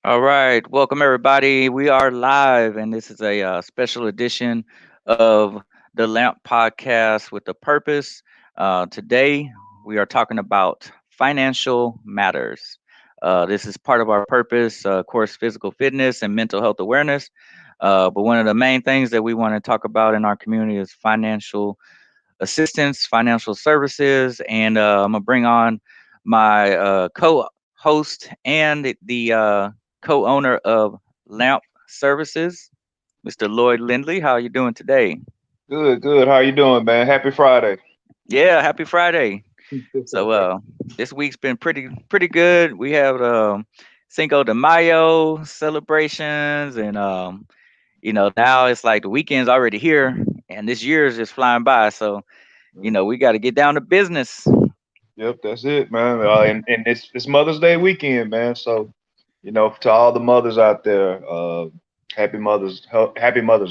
All right, welcome everybody. We are live, and this is a special edition of the Lamp Podcast with a Purpose. Today, we are talking about financial matters. This is part of our purpose, of course, physical fitness and mental health awareness. But one of the main things that we want to talk about in our community is financial assistance, financial services, and I'm gonna bring on my co-host and the co-owner of Lamp Services, Mr. Lloyd Lindley. How are you doing today? Good, good. How you doing, man? Happy Friday. Yeah, happy Friday. So this week's been pretty good. We have Cinco de Mayo celebrations, and now it's like the weekend's already here, and this year is just flying by. So we got to get down to business. Yep, that's it, man. And it's Mother's Day weekend, man. So to all the mothers out there, happy Mother's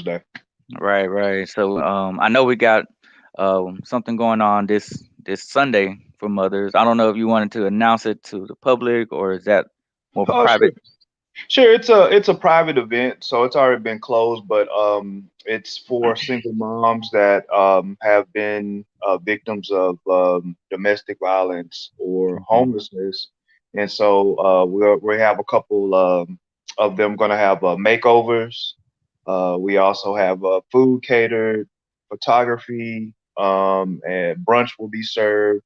Day. Right, right. So I know we got something going on this Sunday for mothers. I don't know if you wanted to announce it to the public or is that more Oh, sure, private? sure. It's a private event, so it's already been closed, but it's for single moms that have been victims of domestic violence or Mhm. homelessness, and so we have a couple of them going to have makeovers. We also have food catered, photography, and brunch will be served.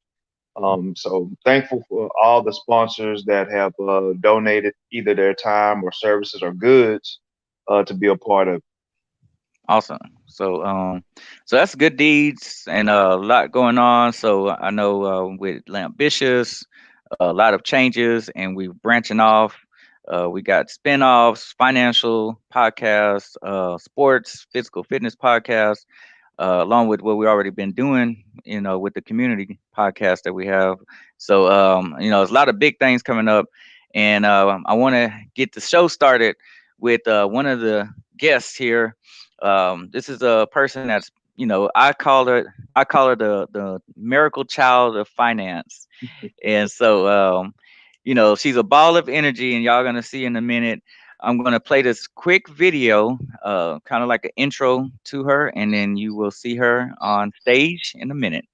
So thankful for all the sponsors that have donated either their time or services or goods to be a part of. Awesome. So that's good deeds and a lot going on. So I know with Lambitious, a lot of changes, and we're branching off. We got spin-offs, financial podcasts, sports, physical fitness podcasts, along with what we already been doing, with the community podcast that we have. So, there's a lot of big things coming up, and I want to get the show started with one of the guests here. This is a person that's, I call her the miracle child of finance, and so, she's a ball of energy, and y'all gonna see in a minute. I'm gonna play this quick video, kind of like an intro to her, and then you will see her on stage in a minute.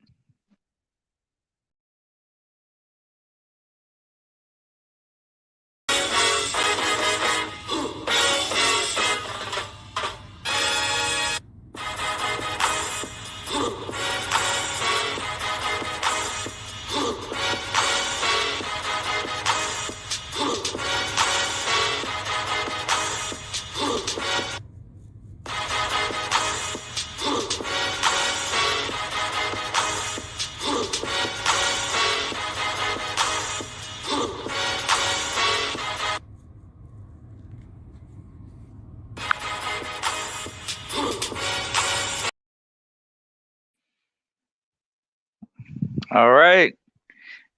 All right.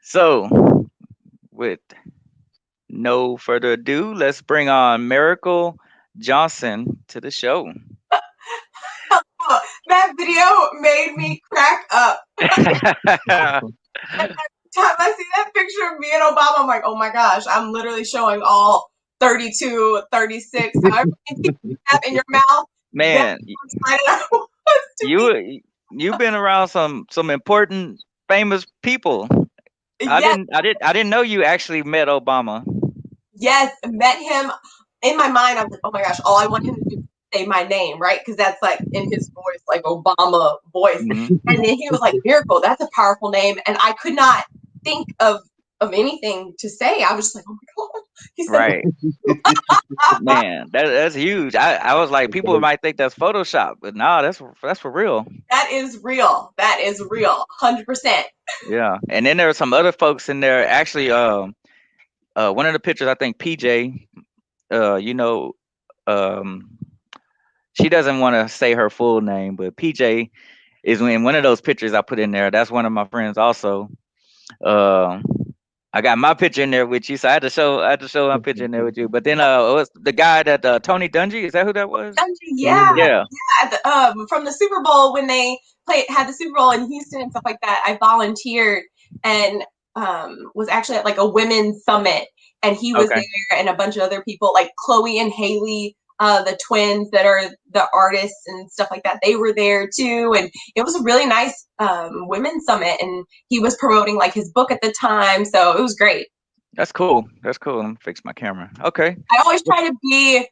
So, with no further ado, let's bring on Miracle Johnson to the show. That video made me crack up. Every time I see that picture of me and Obama, I'm like, oh my gosh, I'm literally showing all 32, 36, however many teeth you have in your mouth. That's Man, how excited I was to be. you've been around some important famous people. I Yes, didn't I didn't I didn't know you actually met Obama. yes, met him. In my mind, I was like, oh my gosh, all I want him to do is say my name, right? Because that's like in his voice, like Obama voice. Hmm. And then he was like, Miracle, that's a powerful name. And I could not think of anything to say. I was just like, oh my God. He said, Right. Man, that's huge. I was like, people might think that's Photoshop, but no, that's for real. that is real. That is real. 100%. Yeah. And then there were some other folks in there. Actually, one of the pictures, I think PJ, you know, um, she doesn't want to say her full name, but PJ is in one of those pictures I put in there. That's one of my friends also. Um, I got my picture in there with you, so I had to show my picture in there with you. But then what's the guy that Tony Dungy? Is that who that was? Yeah, Yeah. yeah. From the Super Bowl when they had the Super Bowl in Houston and stuff like that, I volunteered and was actually at like a women's summit and he was Okay. there, and a bunch of other people like Chloe and Haley, the twins that are the artists and stuff like that. They were there too, and it was a really nice women's summit. And he was promoting like his book at the time, so it was great. That's cool. That's cool. Let me fix my camera. Okay. I always try to be,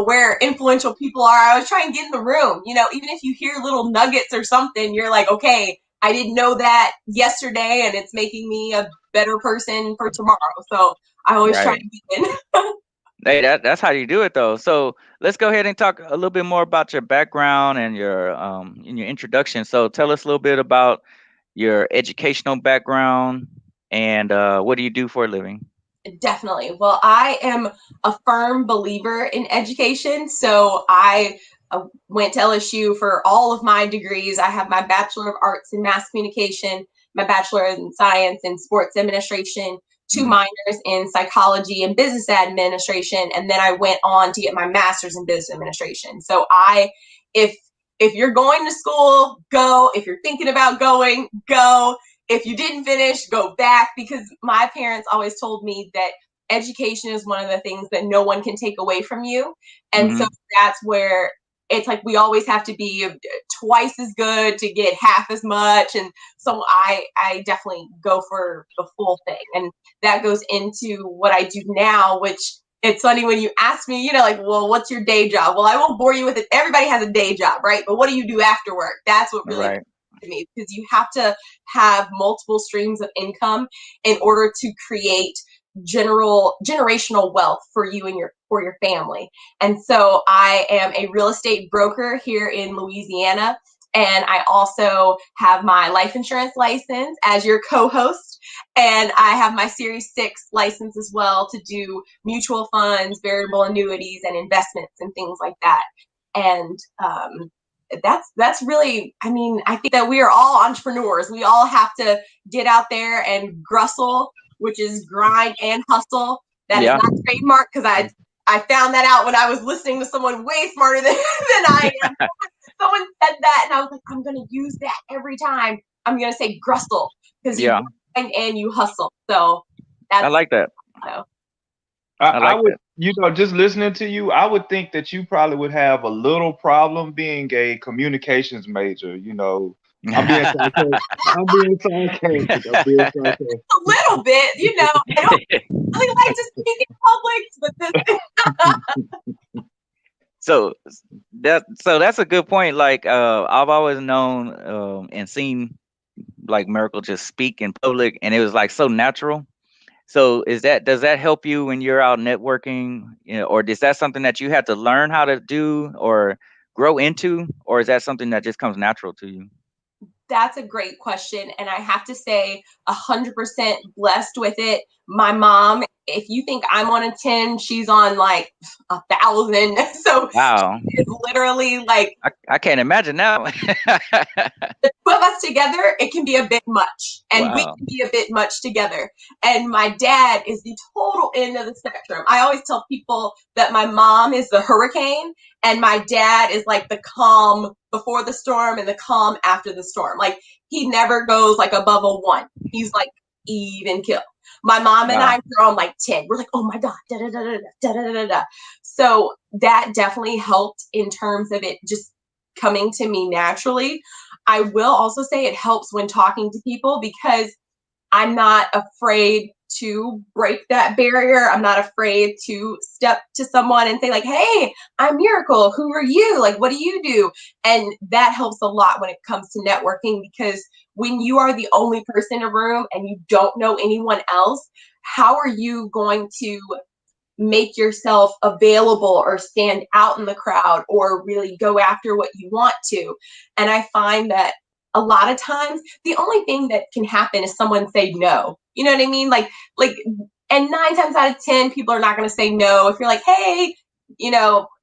where influential people are. I always try and get in the room. Even if you hear little nuggets or something, you're like, okay, I didn't know that yesterday, and it's making me a better person for tomorrow. So I always try Right. to be in. Hey, that's how you do it though. So let's go ahead and talk a little bit more about your background and your in your introduction. So tell us a little bit about your educational background and what do you do for a living? Definitely. Well, I am a firm believer in education. So I went to LSU for all of my degrees. I have my Bachelor of Arts in Mass Communication, my Bachelor in Science in Sports Administration, two Hmm. minors in Psychology and Business Administration, and then I went on to get my Master's in Business Administration. So if if you're going to school, go. If you're thinking about going, go. If you didn't finish, go back, because my parents always told me that education is one of the things that no one can take away from you. And so Hmm. that's where it's like we always have to be twice as good to get half as much. And so I definitely go for the full thing. And that goes into what I do now, which it's funny when you ask me, like, well, what's your day job? Well, I won't bore you with it. Everybody has a day job, right? But what do you do after work? That's what really Right. to me, because you have to have multiple streams of income in order to create generational wealth for you and your family. And so I am a real estate broker here in Louisiana, and I also have my life insurance license as your co-host, and I have my Series 6 license as well to do mutual funds, variable annuities, and investments and things like that. And that's really, I mean, I think that we are all entrepreneurs. We all have to get out there and grustle, which is grind and hustle. That is Yeah. not trademark, because I found that out when I was listening to someone way smarter than I am. Someone said that, and I was like, I'm going to use that every time. I'm going to say grustle, because you Yeah. grind and you hustle. So I that's like that. so. I I like would, that. just listening to you, I would think that you probably would have a little problem being a communications major. I'm being sarcastic. I'm being sarcastic. I'm being sarcastic. A little bit, I don't really like to speak in public, but this. So that's a good point. Like I've always known and seen like Miracle just speak in public and it was like so natural. So does that help you when you're out networking, or is that something that you had to learn how to do or grow into, or is that something that just comes natural to you? That's a great question. And I have to say, 100% blessed with it. My mom, if you think I'm on a 10, she's on like 1,000. So Wow. it's literally like I can't imagine now. the two of us together, it can be a bit much, and we Wow. can be a bit much together. And my dad is the total end of the spectrum. I always tell people that my mom is the hurricane, and my dad is like the calm before the storm and the calm after the storm. Like he never goes like above a 1. He's like even kill. My mom and Wow. I are on like 10. We're like, oh my God, da da da da da da da da. So that definitely helped in terms of it just coming to me naturally. I will also say it helps when talking to people, because I'm not afraid to break that barrier. I'm not afraid to step to someone and say, like, hey, I'm Miracle. Who are you? Like, what do you do? And that helps a lot when it comes to networking, because when you are the only person in a room and you don't know anyone else, how are you going to make yourself available or stand out in the crowd or really go after what you want to? And I find that a lot of times the only thing that can happen is someone say no. You know what I mean? Like and 9 times out of 10 people are not going to say no if you're like, hey,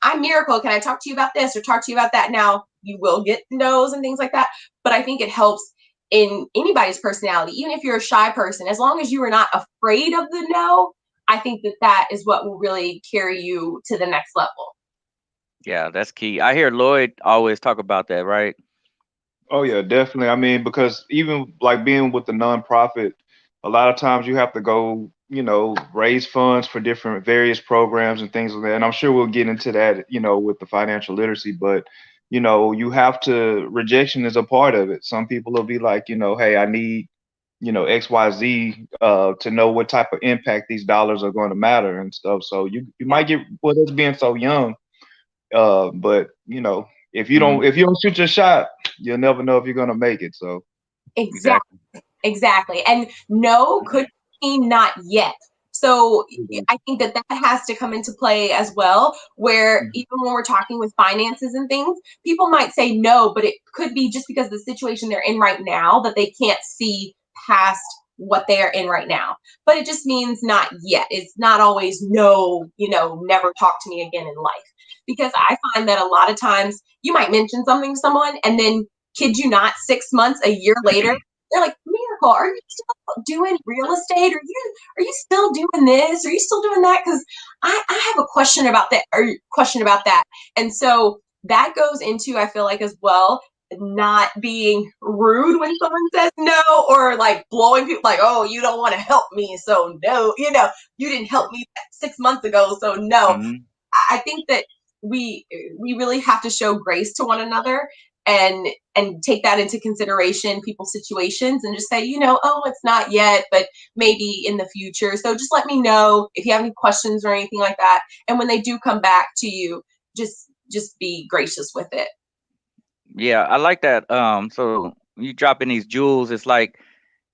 I'm Miracle, can I talk to you about this or talk to you about that? Now you will get no's and things like that, but I think it helps in anybody's personality. Even if you're a shy person, as long as you are not afraid of the no, I think that that is what will really carry you to the next level. Yeah, that's key. I hear Lloyd always talk about that, right? Oh yeah, definitely. I mean, because even like being with the nonprofit, a lot of times you have to go, raise funds for different various programs and things like that. And I'm sure we'll get into that, with the financial literacy, but you have to, rejection is a part of it. Some people will be like, hey, I need, XYZ to know what type of impact these dollars are going to matter and stuff. So you might get, with us being so young, but Mhm. if you don't shoot your shot, you'll never know if you're gonna make it. So Exactly. Exactly. Exactly. And no could mean not yet. So I think that that has to come into play as well, where Mhm. even when we're talking with finances and things, people might say no, but it could be just because of the situation they're in right now that they can't see past what they are in right now. But it just means not yet. It's not always no, never talk to me again in life. Because I find that a lot of times you might mention something to someone and then, kid you not, 6 months, a year later, they're like, Miracle, are you still doing real estate? Are you still doing this? Are you still doing that? Because I have a question about that or question about that. And so that goes into, I feel like, as well, not being rude when someone says no, or like blowing people like, oh, you don't want to help me, so no, you didn't help me 6 months ago, so no. Mhm. I think that we really have to show grace to one another, and take that into consideration, people's situations, and just say, oh, it's not yet, but maybe in the future. So just let me know if you have any questions or anything like that. And when they do come back to you, just be gracious with it. Yeah, I like that. So you dropping these jewels, it's like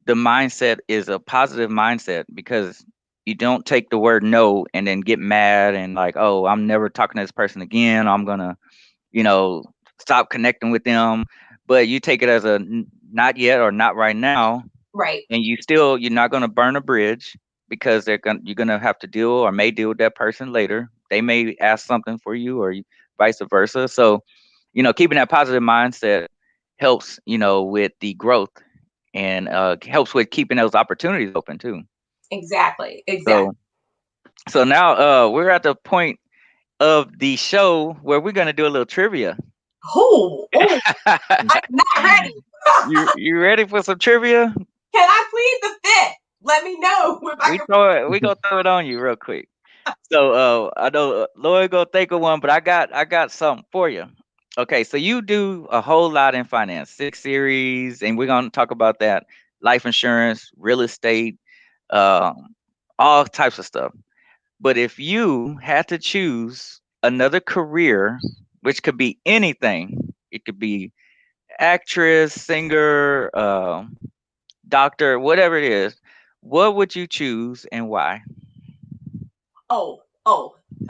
the mindset is a positive mindset because you don't take the word no and then get mad and like, oh, I'm never talking to this person again. I'm gonna, you know, stop connecting with them. But you take it as a not yet or not right now, Right. and you're not gonna burn a bridge because you're gonna have to deal or may deal with that person later. They may ask something for you or vice versa. So keeping that positive mindset helps, with the growth and helps with keeping those opportunities open too. Exactly. Exactly. So, so now we're at the point of the show where we're gonna do a little trivia. Oh, I'm not ready. You ready for some trivia? Can I plead the fifth? Let me know if I can. We gonna throw it on you real quick. So I know Lloyd gonna think of one, but I got something for you. Okay, so you do a whole lot in finance, 6 series, and we're gonna talk about that: life insurance, real estate, um, all types of stuff. But if you had to choose another career, which could be anything, it could be actress, singer, doctor, whatever it is, what would you choose and why? Oh,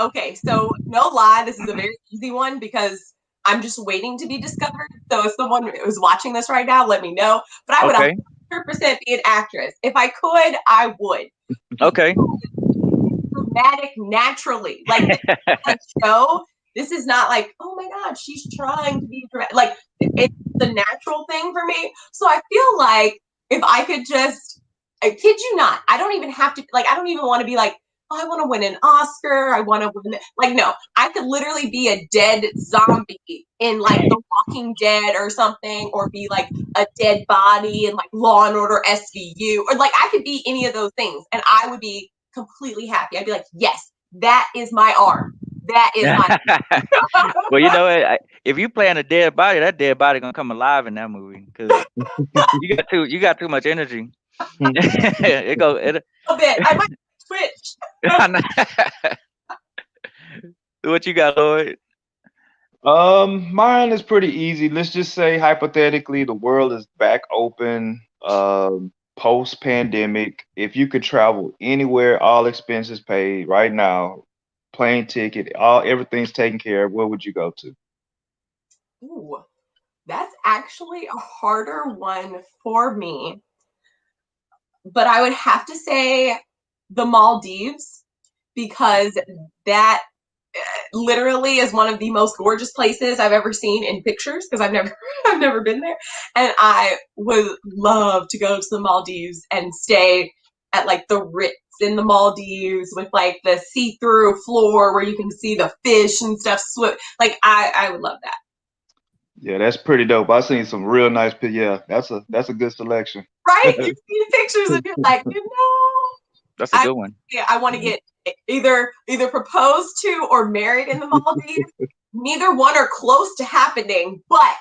okay. So no lie, this is a very easy one because I'm just waiting to be discovered. So if someone is watching this right now, let me know. But I would Okay, 100% be an actress. If I could, I would. Because okay. dramatic naturally. Like this is a show. This is not like, oh my God, she's trying to be dramatic. Like it's the natural thing for me. So I feel like if I could just, I kid you not, I don't even have to, like, I don't even want to be like, oh, I want to win an Oscar. I want to win. Like, no, I could literally be a dead zombie in like The Walking Dead or something, or be like a dead body in like Law and Order SVU, or like I could be any of those things and I would be completely happy. I'd be like, yes, that is my arm. That is my. Well, you know what? If you playing a dead body, that dead body gonna come alive in that movie because you got too much energy. it go it. A bit. I might switch. What you got, Lloyd? Mine is pretty easy. Let's just say hypothetically the world is back open, post pandemic. If you could travel anywhere, all expenses paid right now, plane ticket, all everything's taken care of, where would you go to? Ooh, that's actually a harder one for me. But I would have to say the Maldives, because that literally is one of the most gorgeous places I've ever seen in pictures, because I've never I've never been there, and I would love to go to the Maldives and stay at like the Ritz in the Maldives with like the see-through floor where you can see the fish and stuff swim. Like I would love that. Yeah, that's pretty dope. I seen some real nice. Yeah, that's a good selection. Right? You see the pictures and you're like, That's a I good one. yeah, I want to get either proposed to or married in the Maldives. Neither one are close to happening, but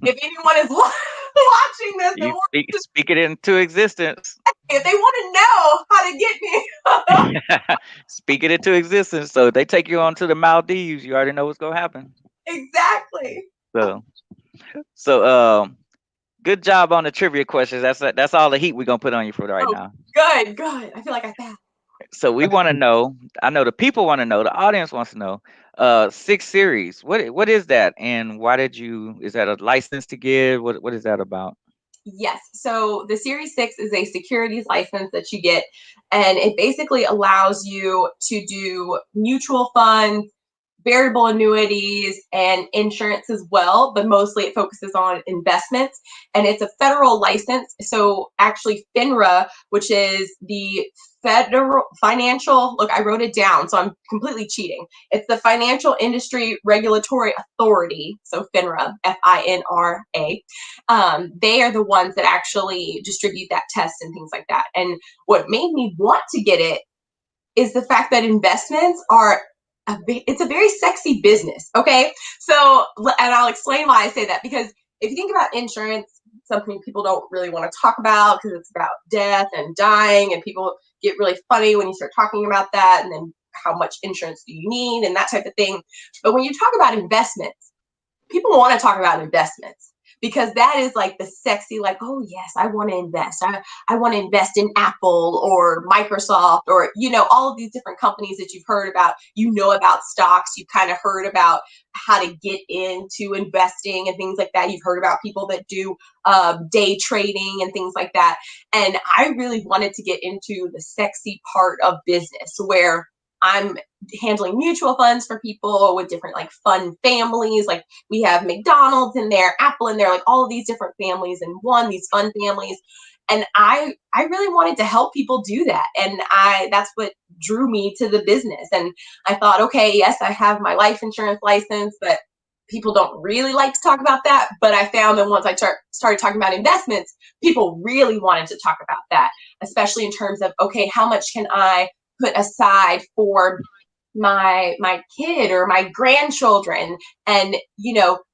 if anyone is watching this and You speak it into existence. if they want to know how to get me, Speak it into existence. So if they take you on to the Maldives, you already know what's gonna happen. exactly. So so good job on the trivia questions. That's all the heat we're gonna put on you for right Oh, now. good, good. I feel like I passed. So we want to know. I know the people want to know. The audience wants to know. Six series. What is that? And why did you? Is that a license to give? What is that about? Yes. So the Series 6 is a securities license that you get, and it basically allows you to do mutual funds, variable annuities, and insurance as well, but mostly it focuses on investments. And it's a federal license. So actually, FINRA, which is the federal financial, look, I wrote it down, so I'm completely cheating. It's the Financial Industry Regulatory Authority, so FINRA, FINRA. They are the ones that actually distribute that test and things like that. And what made me want to get it is the fact that investments are it's a very sexy business. Okay, so and I'll explain why I say that, because if you think about insurance, something people don't really want to talk about because it's about death and dying, and people get really funny when you start talking about that, and then how much insurance do you need and that type of thing. But when you talk about investments, people want to talk about investments because that is like the sexy, like, oh yes, I want to invest. I want to invest in Apple or Microsoft or, all of these different companies that you've heard about, about stocks, you've kind of heard about how to get into investing and things like that. You've heard about people that do day trading and things like that. And I really wanted to get into the sexy part of business where I'm handling mutual funds for people with different like fun families. Like we have McDonald's in there, Apple in there, like all of these different families in one, these fun families. And I really wanted to help people do that. And that's what drew me to the business. And I thought, okay, yes, I have my life insurance license, but people don't really like to talk about that. But I found that once I started talking about investments, people really wanted to talk about that, especially in terms of, okay, how much can I put aside for my kid or my grandchildren, and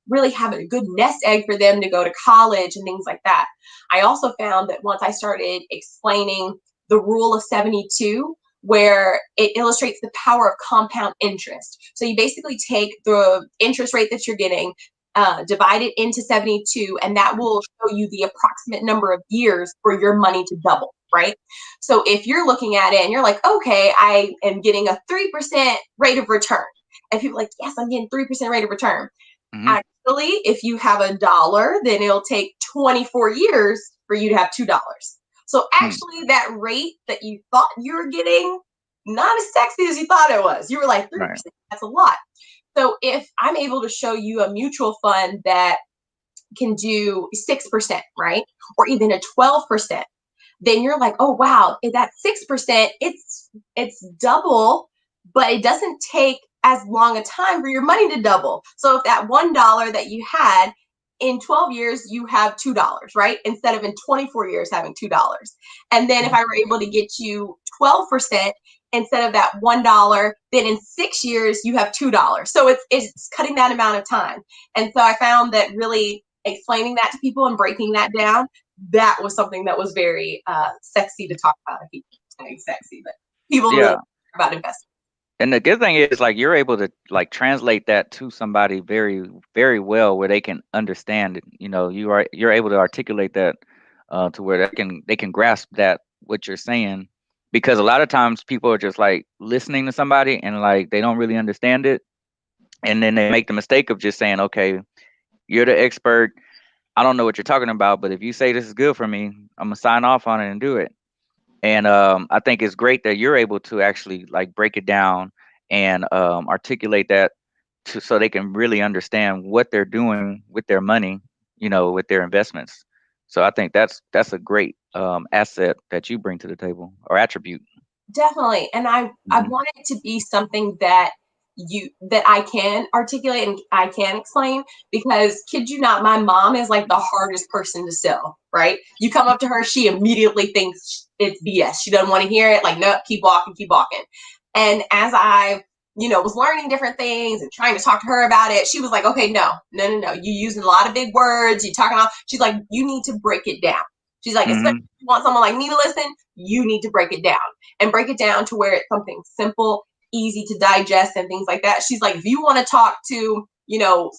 really have a good nest egg for them to go to college and things like that. I also found that once I started explaining the rule of 72, where it illustrates the power of compound interest. So you basically take the interest rate that you're getting, divide it into 72, and that will show you the approximate number of years for your money to double, right? So if you're looking at it and you're like, okay, I am getting a 3% rate of return. And people are like, yes, I'm getting 3% rate of return. Hmm. Actually, if you have $1, then it'll take 24 years for you to have $2. So actually, that rate that you thought you were getting, not as sexy as you thought it was. You were like, Right. 3%, that's a lot. So if I'm able to show you a mutual fund that can do 6%, right? Or even a 12%, then you're like, oh wow, that 6%, it's double, but it doesn't take as long a time for your money to double. So if that $1 that you had in 12 years, you have $2, right? Instead of in 24 years having $2. And then if I were able to get you 12% instead of that $1, then in 6 years you have $2. So it's cutting that amount of time. And so I found that really explaining that to people and breaking that down, that was something that was very sexy to talk about. I keep saying sexy, but people really Yeah. talk about investment. And the good thing is, like, you're able to like translate that to somebody very, very well, where they can understand it. You're able to articulate that to where they can grasp that what you're saying, because a lot of times people are just like listening to somebody and like they don't really understand it, and then they make the mistake of just saying, okay, you're the expert. I don't know what you're talking about, but if you say this is good for me, I'm gonna sign off on it and do it. And I think it's great that you're able to actually like break it down and articulate that so they can really understand what they're doing with their money, with their investments. So I think that's a great asset that you bring to the table, or attribute. Definitely. And I Hmm. want it to be something that that I can articulate and I can explain, because kid you not, my mom is like the hardest person to sell, right? You come up to her, she immediately thinks it's BS. She doesn't want to hear it. Like, no, keep walking, keep walking. And as I, was learning different things and trying to talk to her about it, she was like, okay, no. You using a lot of big words. You talking about, she's like, you need to break it down. She's like, especially Mm-hmm. if you want someone like me to listen, you need to break it down and break it down to where it's something simple, easy to digest and things like that. She's like, if you want to talk to,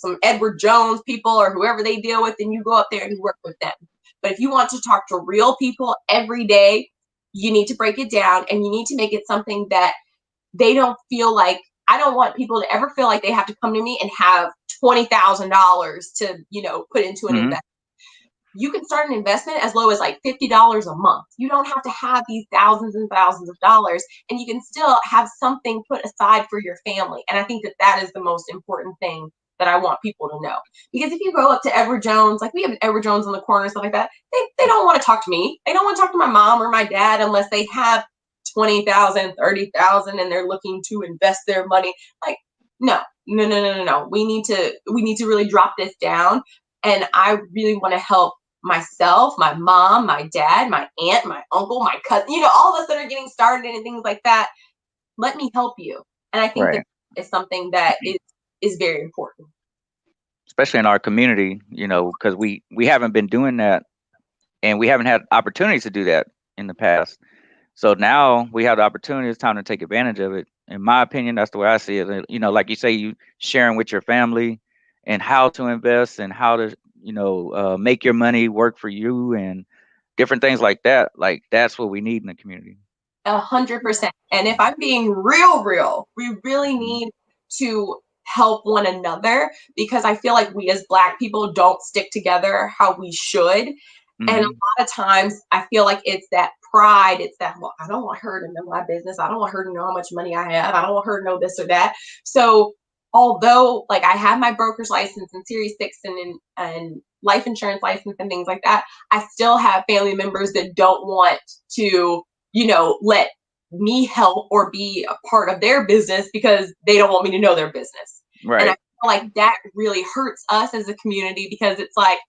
some Edward Jones people or whoever they deal with, then you go up there and you work with them. But if you want to talk to real people every day, you need to break it down and you need to make it something that they don't feel like, I don't want people to ever feel like they have to come to me and have $20,000 to, put into an Mm-hmm. investment. You can start an investment as low as like $50 a month. You don't have to have these thousands and thousands of dollars, and you can still have something put aside for your family. And I think that that is the most important thing that I want people to know. Because if you go up to Edward Jones, like we have Edward Jones on the corner and stuff like that, they don't want to talk to me. They don't want to talk to my mom or my dad unless they have 20,000, 30,000, and they're looking to invest their money. Like, no. We need to really drop this down. And I really want to help myself, my mom, my dad, my aunt, my uncle, my cousin, all of us that are getting started and things like that. Let me help you. And I think that Right. is something that is very important. Especially in our community, because we haven't been doing that, and we haven't had opportunities to do that in the past. So now we have the opportunity. It's time to take advantage of it. In my opinion, that's the way I see it. Like you say, you sharing with your family and how to invest and how to, make your money work for you and different things like that. Like that's what we need in the community. 100%. And if I'm being real, we really Mhm. need to help one another, because I feel like we as Black people don't stick together how we should. And a Mhm. lot of times I feel like it's that pride. It's that, well, I don't want her to know my business. I don't want her to know how much money I have. I don't want her to know this or that. So although like I have my broker's license and Series 6 and life insurance license and things like that, I still have family members that don't want to, let me help or be a part of their business because they don't want me to know their business. And I Right. feel like that really hurts us as a community, because it's like,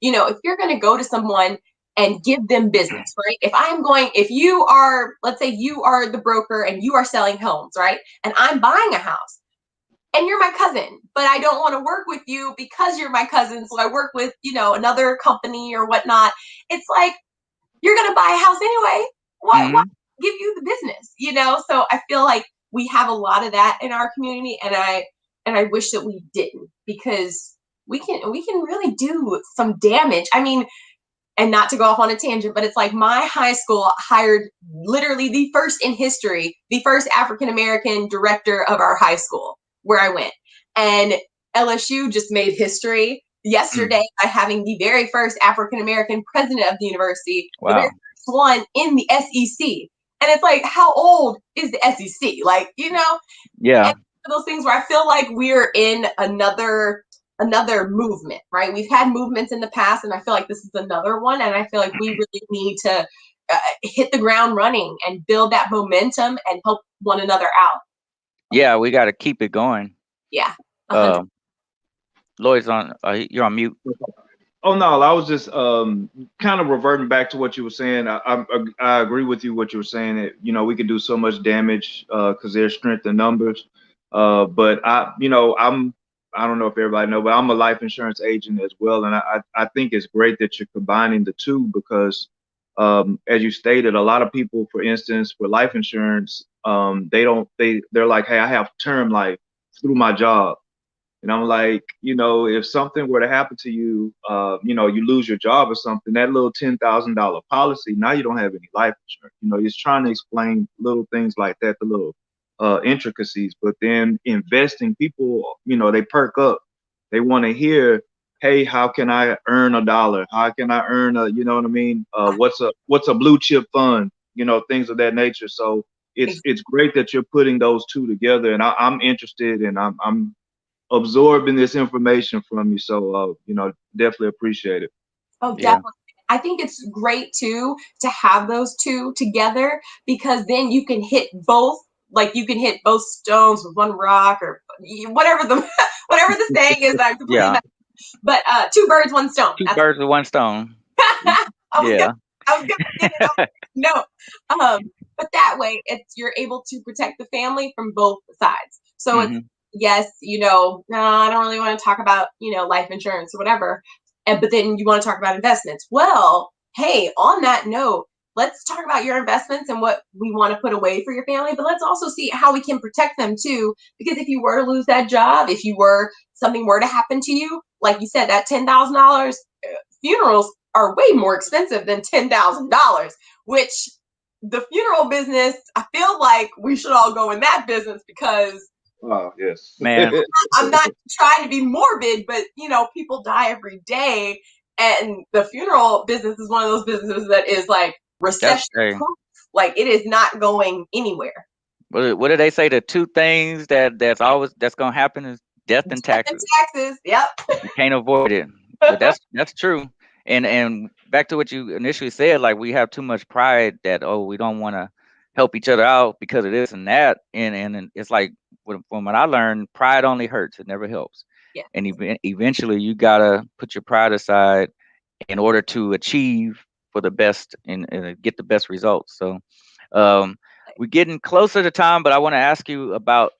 if you're going to go to someone and give them business, right? If you are, let's say you are the broker and you are selling homes, right? And I'm buying a house and you're my cousin, but I don't want to work with you because you're my cousin. So I work with, another company or whatnot. It's like, you're going to buy a house anyway. Why Mhm. give you the business? So I feel like we have a lot of that in our community. And I wish that we didn't, because we can really do some damage. I mean, and not to go off on a tangent, but it's like my high school hired literally the first in history, the first African American director of our high school where I went. And LSU just made history yesterday Mm. by having the very first African American president of the university, the very Wow. first one in the SEC. And it's like, how old is the SEC? Like, and Yeah. those things where I feel like we're in another movement, right? We've had movements in the past, and I feel like this is another one. And I feel like we really need to hit the ground running and build that momentum and help one another out. Yeah, we got to keep it going. Yeah, 100. Um, Lloyd's on. You're on mute. Oh no, I was just kind of reverting back to what you were saying. I agree with you what you were saying, that we could do so much damage because there's strength in numbers. But I don't know if everybody know, but I'm a life insurance agent as well, and I think it's great that you're combining the two because as you stated, a lot of people, for instance, for life insurance, they're like, hey, I have term life through my job. And I'm like, if something were to happen to you, you lose your job or something, that little $10,000 policy, now you don't have any life insurance. It's trying to explain little things like that, the little intricacies. But then investing, people, they perk up. They want to hear, hey, how can I earn $1? How can I earn a, you know what I mean? What's a blue chip fund? Things of that nature. So it's great that you're putting those two together, and I'm interested, and I'm absorbing this information from you. So, definitely appreciate it. Oh, Yeah. definitely. I think it's great too to have those two together, because then you can hit both like you can hit both stones with one rock, or whatever the whatever the saying is. I'm completely Yeah. messed. But two birds, one stone. Two That's birds with one stone. I was gonna Yeah. I was gonna get it. No. But that way you're able to protect the family from both sides. So it's, Hmm. yes, no, I don't really want to talk about, life insurance or whatever. But then you want to talk about investments. Well, hey, on that note, let's talk about your investments and what we want to put away for your family, but let's also see how we can protect them too. Because if you were to lose that job, if something were to happen to you, like you said, that $10,000, funerals are way more expensive than $10,000, which the funeral business, I feel like we should all go in that business because Oh, yes. Man, I'm not trying to be morbid, but people die every day, and the funeral business is one of those businesses that is like recession hey, proof. Like it is not going anywhere. what do they say? The two things that's gonna happen is death and Death and taxes. taxes. Yep. You can't avoid it. But that's true. And back to what you initially said, like we have too much pride that, oh, we don't want to help each other out because of this and that. And it's like from what I learned, pride only hurts. It never helps. Yeah. And eventually you gotta put your pride aside in order to achieve for the best and get the best results. So um, we're getting closer to time, but I want to ask you about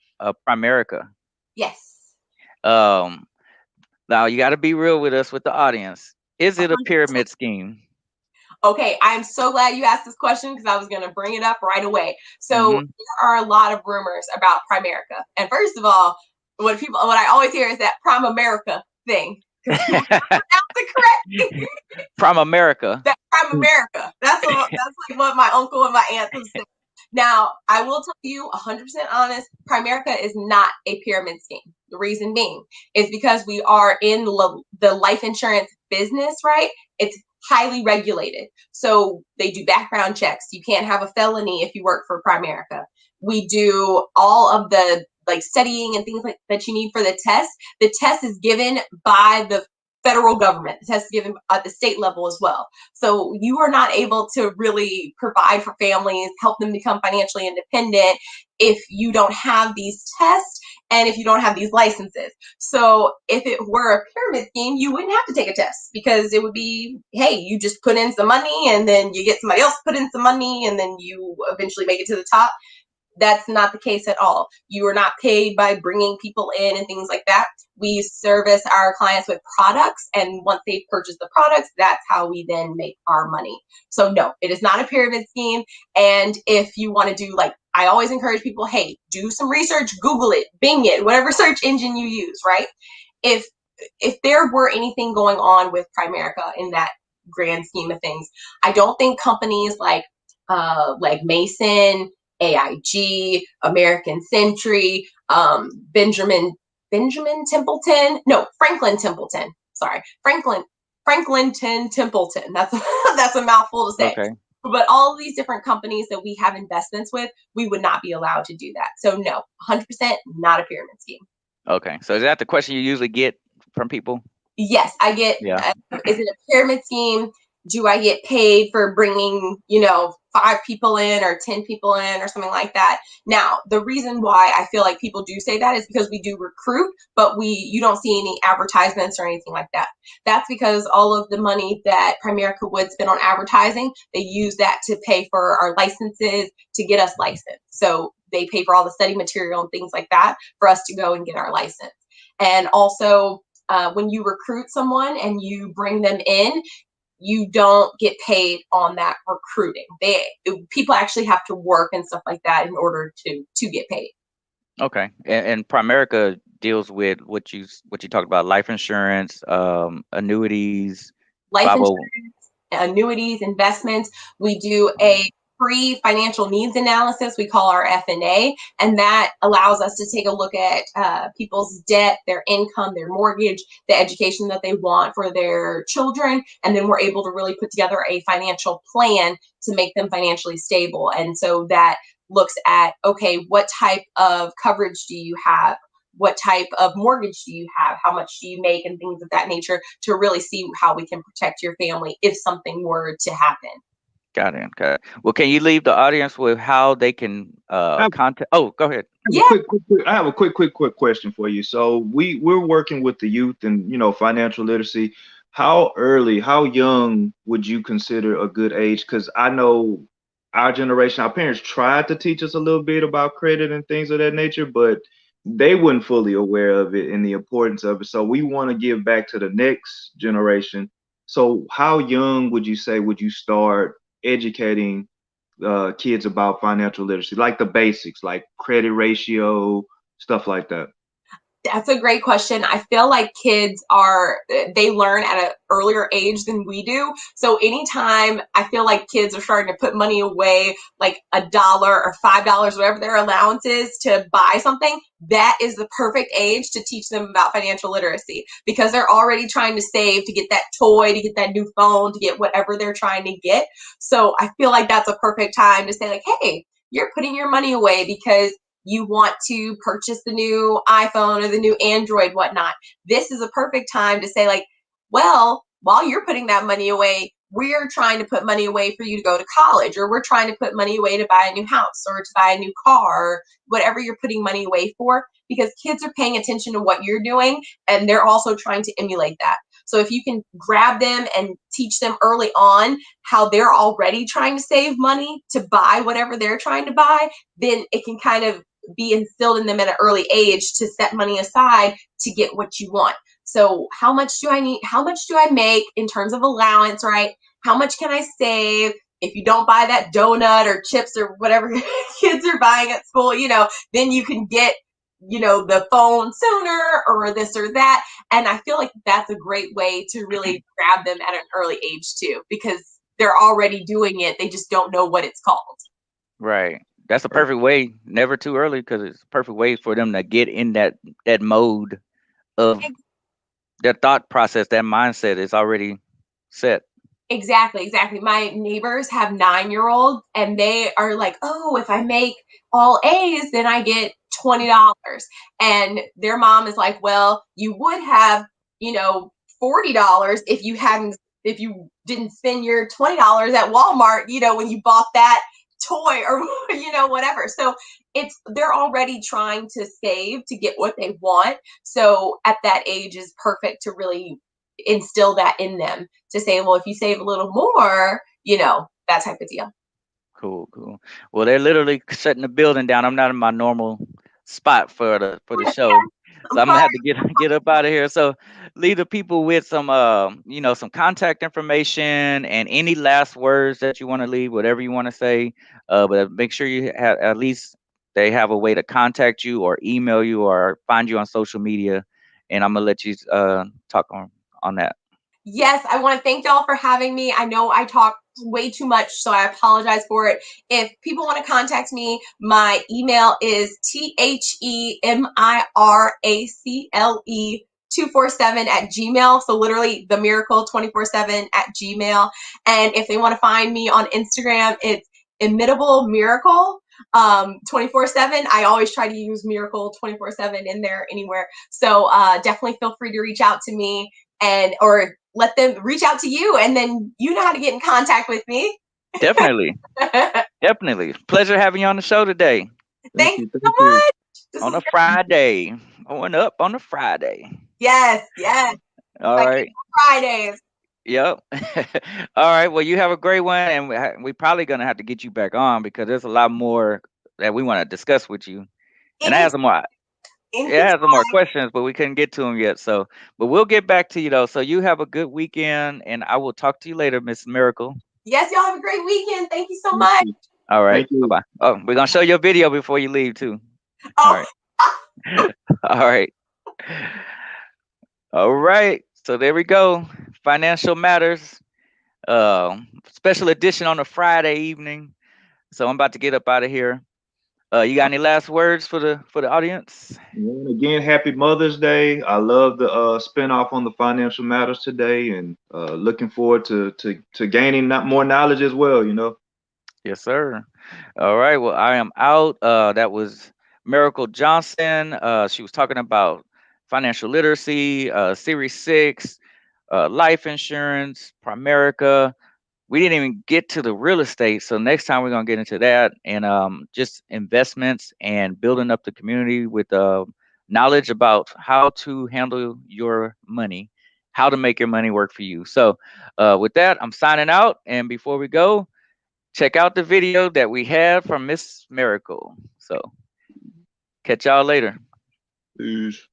Primerica. Yes. Um, Now you got to be real with us, with the audience. Is it a 100%. pyramid scheme? Okay, I'm so glad you asked this question because I was going to bring it up right away. So Hmm. there are a lot of rumors about Primerica, and first of all, what I always hear is that Prime America thing, because people pronounce it correctly. From America. That Prime America. That's like what my uncle and my aunt have said. Now, I will tell you 100% honest, Primerica is not a pyramid scheme. The reason being is because we are in the life insurance business, right? It's highly regulated. So they do background checks. You can't have a felony if you work for Primerica. We do all of the like studying and things like that you need for the test. The test is given by the federal government. The test is given at the state level as well. So you are not able to really provide for families, help them become financially independent if you don't have these tests and if you don't have these licenses. So if it were a pyramid scheme, you wouldn't have to take a test because it would be, hey, you just put in some money and then you get somebody else to put in some money and then you eventually make it to the top. That's not the case at all. You are not paid by bringing people in and things like that. We service our clients with products, and once they purchase the products, that's how we then make our money. So no, it is not a pyramid scheme. And if you want to do, like, I always encourage people, hey, do some research, Google it, Bing it, whatever search engine you use, right? If there were anything going on with Primerica in that grand scheme of things, I don't think companies like Mason, AIG, American Century, Benjamin Templeton, no, Franklin Templeton. Sorry, Franklinton Templeton. That's that's a mouthful to say. Okay. But all of these different companies that we have investments with, we would not be allowed to do that. So no, 100% not a pyramid scheme. Okay. So is that the question you usually get from people? Yes, I get. Yeah. Is it a pyramid scheme? Do I get paid for bringing, 5 people in or 10 people in or something like that? Now, the reason why I feel like people do say that is because we do recruit, but you don't see any advertisements or anything like that. That's because all of the money that Primerica would spend on advertising, they use that to pay for our licenses to get us licensed. So they pay for all the study material and things like that for us to go and get our license. And also, when you recruit someone and you bring them in, you don't get paid on that recruiting. People actually have to work and stuff like that in order to get paid. Okay. And Primerica deals with what you talked about: life insurance, annuities, Life 50. insurance, annuities, investments. We do a free financial needs analysis we call our FNA, and that allows us to take a look at people's debt, their income, their mortgage, the education that they want for their children, and then we're able to really put together a financial plan to make them financially stable. And so that looks at, okay, what type of coverage do you have? What type of mortgage do you have? How much do you make? And things of that nature to really see how we can protect your family if something were to happen. Got it. Got it. Well, can you leave the audience with how they can contact? Oh, go ahead. have a Yeah. quick. I have a quick question for you. So we're working with the youth and financial literacy. How early, how young would you consider a good age? Because I know our generation, our parents tried to teach us a little bit about credit and things of that nature, but they weren't fully aware of it and the importance of it. So we want to give back to the next generation. So how young would you say would you start educating kids about financial literacy, like the basics, like credit ratio, stuff like that? That's a great question. I feel like kids they learn at an earlier age than we do. So anytime I feel like kids are starting to put money away, like $1 or $5, whatever their allowance is, to buy something, that is the perfect age to teach them about financial literacy, because they're already trying to save to get that toy, to get that new phone, to get whatever they're trying to get. So I feel like that's a perfect time to say, like, hey, you're putting your money away because you want to purchase the new iPhone or the new Android, whatnot. This is a perfect time to say, like, well, while you're putting that money away, we're trying to put money away for you to go to college, or we're trying to put money away to buy a new house or to buy a new car, or whatever you're putting money away for, because kids are paying attention to what you're doing and they're also trying to emulate that. So if you can grab them and teach them early on how they're already trying to save money to buy whatever they're trying to buy, then it can kind of be instilled in them at an early age to set money aside to get what you want. So how much do I need? How much do I make in terms of allowance, right? How much can I save? If you don't buy that donut or chips or whatever kids are buying at school, then you can get, the phone sooner, or this or that. And I feel like that's a great way to really grab them at an early age too, because they're already doing it. They just don't know what it's called. Right. That's a perfect way. Never too early, because it's a perfect way for them to get in that mode of their thought process. That mindset is already set. Exactly, exactly. My neighbors have 9-year-olds and they are like, oh, if I make all A's, then I get $20. And their mom is like, well, you would have, $40 if you didn't spend your $20 at Walmart, when you bought that toy or, whatever. So they're already trying to save to get what they want. So at that age is perfect to really instill that in them, to say, well, if you save a little more, that type of deal. Cool, cool. Well, they're literally shutting the building down. I'm not in my normal spot for the show, so I'm I'm gonna sorry. have to get up out of here. So, leave the people with some some contact information and any last words that you want to leave, whatever you want to say. But make sure you have at least they have a way to contact you or email you or find you on social media. And I'm gonna let you talk on that. Yes, I want to thank y'all for having me. I know I talk way too much, so I apologize for it. If people want to contact me, my email is TheMiracle247 at Gmail. So literally the miracle 24/7 at Gmail. And if they want to find me on Instagram, it's imitable miracle 24/7. I always try to use miracle 24/7 in there anywhere. So definitely feel free to reach out to me, and or let them reach out to you, and then you know how to get in contact with me. Definitely, definitely. Pleasure having you on the show today Thank Thanks you. so Thank you. much. This on was a great. Friday. Going up on a Friday. Yes, yes. All Like right. Fridays. Yep. All right. Well, you have a great one, and we probably gonna have to get you back on because there's a lot more that we want to discuss with you. And I Any have some more. Yeah, I anytime. have some more questions, but we couldn't get to them yet. So, but we'll get back to you though. So you have a good weekend, and I will talk to you later, Miss Miracle. Yes, y'all have a great weekend. Thank you so You much. too. All right. Thank Bye you. bye. Oh, we're gonna show you a video before you leave too. All Oh, right. All right. All right. So there we go. Financial matters. Special edition on a Friday evening. So I'm about to get up out of here. You got any last words for the audience? And again, happy Mother's Day. I love the spin off on the financial matters today, and looking forward to gaining more knowledge as well. Yes, sir. All right. Well, I am out. That was Miracle Johnson. She was talking about financial literacy, Series 6, life insurance, Primerica, we didn't even get to the real estate. So next time we're gonna get into that, and just investments and building up the community with knowledge about how to handle your money, how to make your money work for you. So with that, I'm signing out. And before we go, check out the video that we had from Miss Miracle. So catch y'all later. Peace.